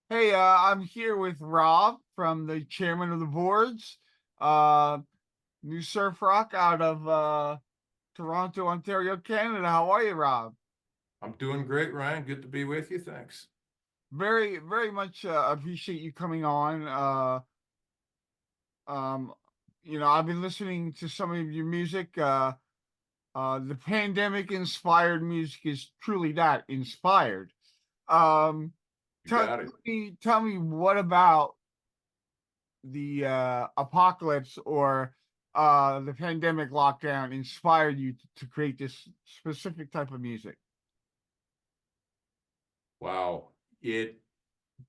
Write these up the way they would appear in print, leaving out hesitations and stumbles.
Hey, I'm here with Rob from the chairman of the boards, uh, New Surf Rock out of Toronto, Ontario, Canada. How are you, Rob? I'm doing great, Ryan. Good to be with you. Thanks. Very, very much appreciate you coming on. Um, I've been listening to some of your music. The pandemic inspired music is truly that inspired. Um, You tell, got it. tell me what about the apocalypse or the pandemic lockdown inspired you to create this specific type of music? Wow. It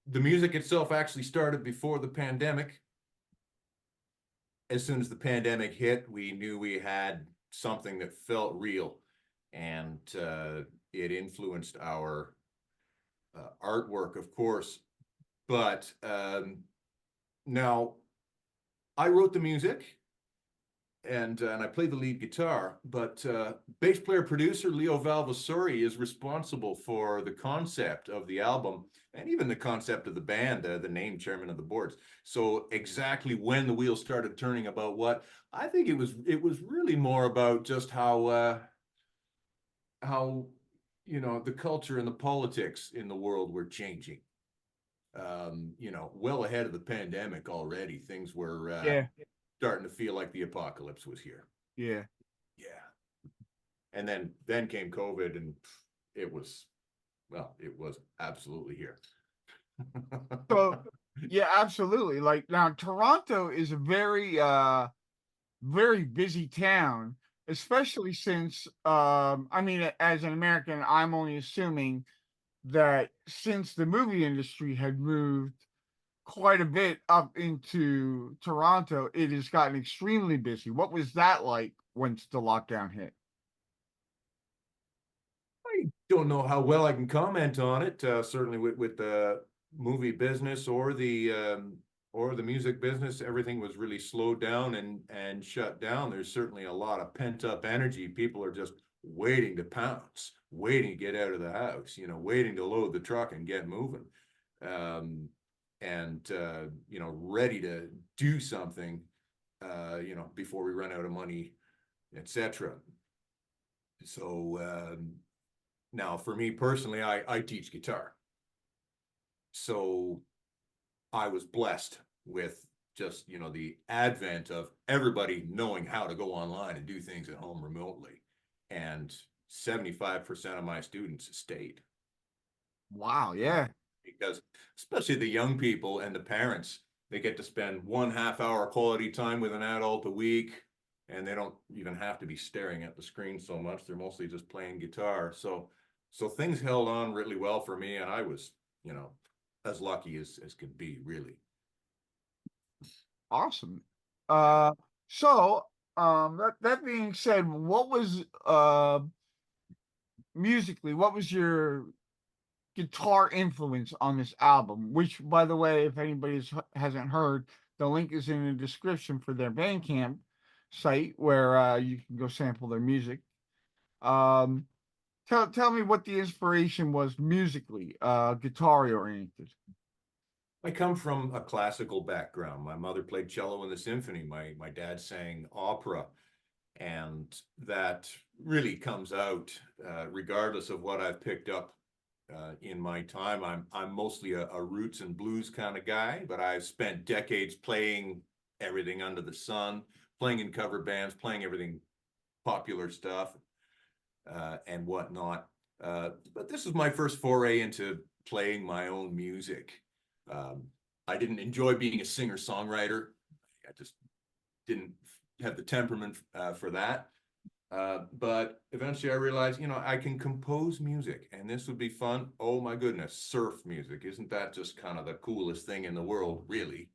the music itself actually started before the pandemic. As soon as the pandemic hit, we knew we had something that felt real, and it influenced our artwork, of course. But now I wrote the music, and I play the lead guitar, but bass player producer Leo Valvasori is responsible for the concept of the album and even the concept of the band, the name chairman of the boards. So exactly when the wheels started turning about what, I think it was really more about just how the culture and the politics in the world were changing. Well ahead of the pandemic already, things were Yeah, starting to feel like the apocalypse was here. yeah. Yeah. And then came COVID, and it was, well, it was absolutely here. So yeah, absolutely. Like now, Toronto is a very very busy town, especially since I mean, as an American, I'm only assuming that since the movie industry had moved quite a bit up into Toronto, it has gotten extremely busy. What was that like once the lockdown hit? I don't know how well I can comment on it. Certainly with the movie business or the music business, everything was really slowed down and shut down. There's certainly a lot of pent up energy. People are just waiting to pounce, waiting to get out of the house, waiting to load the truck and get moving. Um, and ready to do something, before we run out of money, etc. So now, for me personally, I teach guitar. So I was blessed with just, the advent of everybody knowing how to go online and do things at home remotely. And 75% of my students stayed. Wow, uh, yeah. because especially the young people and the parents, they get to spend 1/2 hour quality time with an adult a week, and they don't even have to be staring at the screen so much. They're mostly just playing guitar. So things held on really well for me, and I was, as lucky as could be, really. Awesome. Yeah. Uh so that being said, what was musically, what was your guitar influence on this album? Which, by the way, if anybody hasn't heard, the link is in the description for their Bandcamp site where you can go sample their music. Um tell me what the inspiration was musically, guitar oriented. I come from a classical background. My mother played cello in the symphony. My dad sang opera, and that really comes out, regardless of what I've picked up in my time. I'm mostly a roots and blues kind of guy, but I've spent decades playing everything under the sun, playing in cover bands, playing everything popular stuff, and whatnot. But this is my first foray into playing my own music. Um, I didn't enjoy being a singer songwriter. I just didn't have the temperament for that. But eventually I realized, I can compose music and this would be fun. Oh my goodness, surf music. Isn't that just kind of the coolest thing in the world, really?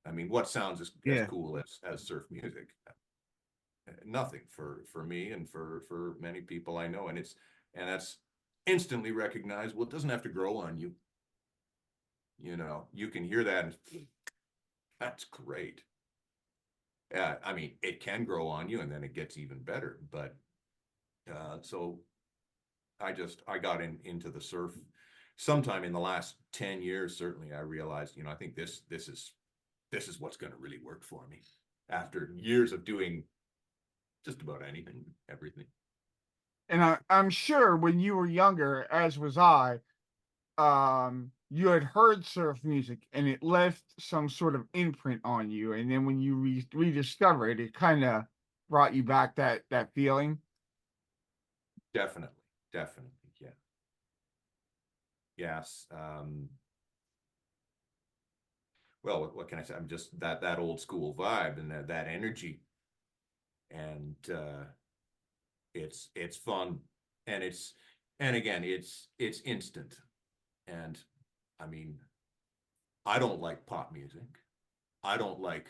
I mean, what sounds as Yeah. cool as surf music? Nothing for me and for many people I know. And that's instantly recognized. Well, it doesn't have to grow on you. You can hear that and that's great. I mean, it can grow on you and then it gets even better. But so I got into the surf sometime in the last 10 years, certainly I realized, I think this is what's going to really work for me after years of doing just about anything, everything. And I'm sure when you were younger, as was I, you had heard surf music and it left some sort of imprint on you. And then when you rediscover it, it kind of brought you back that feeling. Definitely, definitely, yeah. Yes. Well, what can I say? I'm just that old school vibe and that energy, and it's fun, and again, it's instant, and I mean, I don't like pop music. I don't like,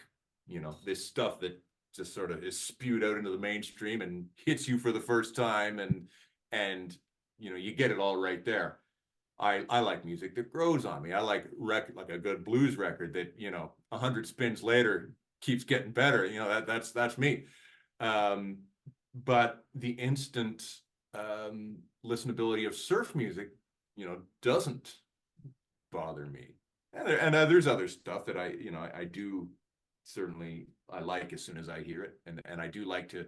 this stuff that just sort of is spewed out into the mainstream and hits you for the first time, and you get it all right there. I like music that grows on me. I like like a good blues record that 100 spins later keeps getting better. That's me. Um, but the instant listenability of surf music, doesn't bother me. And there's other stuff that I do certainly I like as soon as I hear it, and I do like to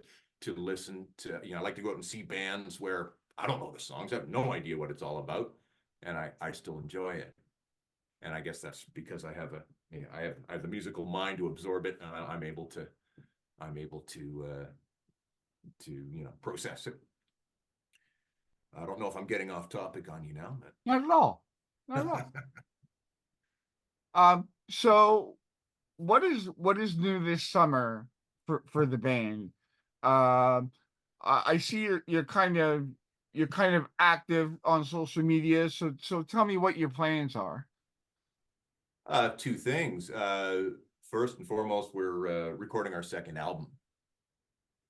listen to, I like to go out and see bands where I don't know the songs, I have no idea what it's all about, and I still enjoy it. And I guess that's because I have the musical mind to absorb it, and I'm able to process it. I don't know if I'm getting off topic on you now, but Not at all. Not at all. So what is new this summer for the band? Um, I see you're kind of active on social media. So tell me what your plans are. two things. First and foremost, we're recording our second album,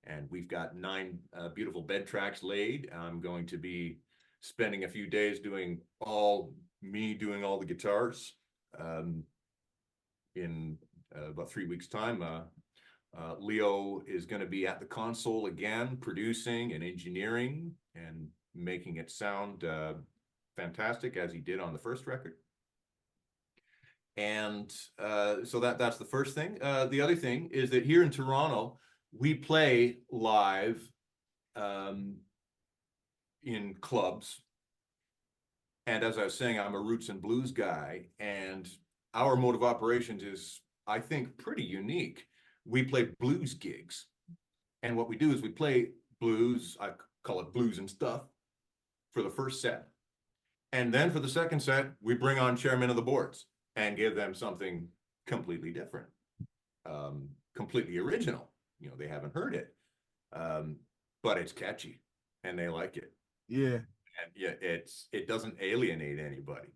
and we've got 9 beautiful bed tracks laid. I'm going to be spending a few days doing all the guitars. In about 3 weeks' time, Leo is going to be at the console again, producing and engineering and making it sound fantastic as he did on the first record. And so that's the first thing. The other thing is that here in Toronto, we play live in clubs. And as I was saying, I'm a roots and blues guy, and our mode of operations is, I think, pretty unique. We play blues gigs, and what we do is we play blues, I call it blues and stuff, for the first set. And then for the second set, we bring on chairmen of the boards and give them something completely different, completely original. They haven't heard it, but it's catchy and they like it. Yeah. And yeah, it doesn't alienate anybody.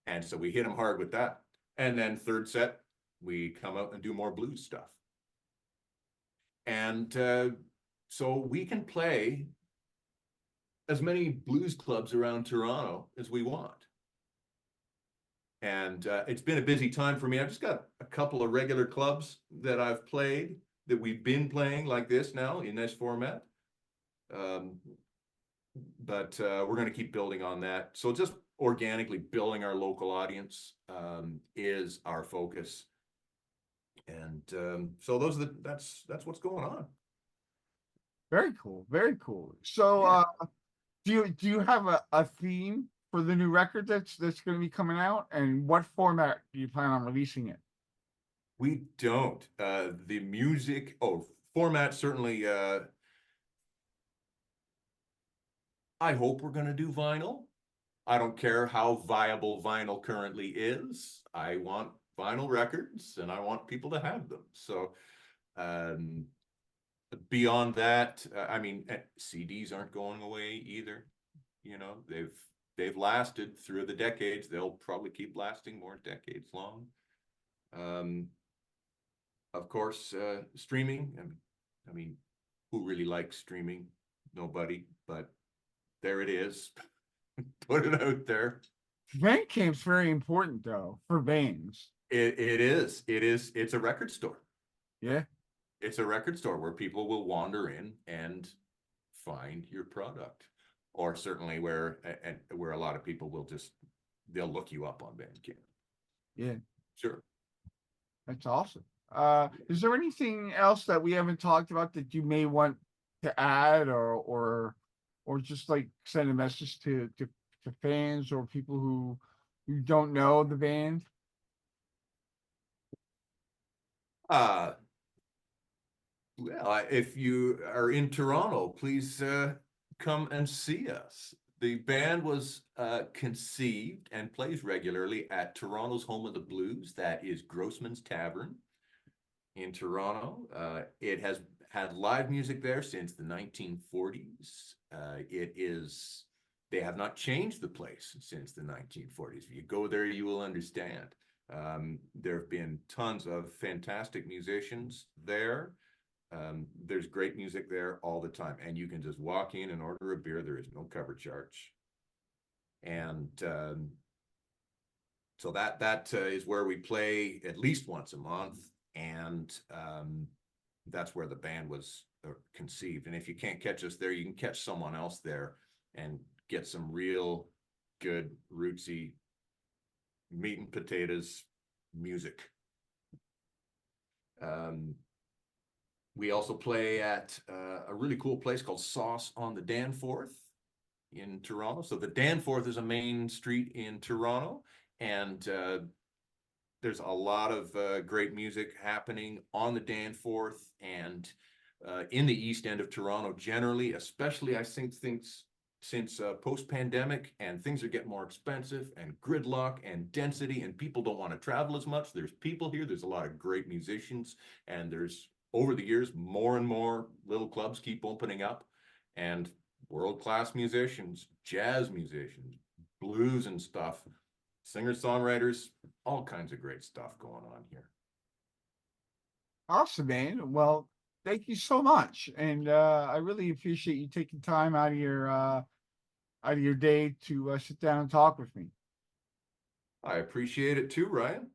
And so we hit them hard with that. And then third set, we come out and do more blues stuff. And so we can play as many blues clubs around Toronto as we want. And it's been a busy time for me. I've just got a couple of regular clubs that I've played, that we've been playing like this now in this format. But we're going to keep building on that. So just organically building our local audience is our focus. And so that's what's going on. Very cool. Very cool. So Yeah. do you have a theme for the new record that's going to be coming out, and what format do you plan on releasing it? We don't. The music, format certainly. I hope we're going to do vinyl. I don't care how viable vinyl currently is. I want vinyl records and I want people to have them. So um, beyond that, I mean, CDs aren't going away either. They've lasted through the decades. They'll probably keep lasting more decades long. Of course, streaming. I mean, who really likes streaming? Nobody, but there it is. Put it out there. Bandcamp's very important though for bands. It is. It's a record store. Yeah. It's a record store where people will wander in and find your product. or certainly where a lot of people will just, they'll look you up on Bandcamp. Yeah, Sure. that's awesome. Is there anything else that we haven't talked about that you may want to add, or just like send a message to fans or people who don't know the band? Uh, well, if you are in Toronto, please come and see us. The band was conceived and plays regularly at Toronto's home of the blues, that is Grossman's Tavern in Toronto. It has had live music there since the 1940s. They have not changed the place since the 1940s. If you go there, you will understand. There have been tons of fantastic musicians there. There's great music there all the time, and you can just walk in and order a beer. There is no cover charge. And so that is where we play at least once a month, and that's where the band was conceived. And if you can't catch us there, you can catch someone else there and get some real good rootsy meat and potatoes music. We also play at a really cool place called Sauce on the Danforth in Toronto. So the Danforth is a main street in Toronto, and there's a lot of great music happening on the Danforth and in the East End of Toronto generally, especially I think things since post-pandemic, and things are getting more expensive and gridlock and density, and people don't want to travel as much. There's people here. There's a lot of great musicians, and there's, over the years, more and more little clubs keep opening up, and world-class musicians, jazz musicians, blues and stuff, singer-songwriters, all kinds of great stuff going on here. Awesome, man. Well, thank you so much, and I really appreciate you taking time out of your day to sit down and talk with me. I appreciate it too, Ryan.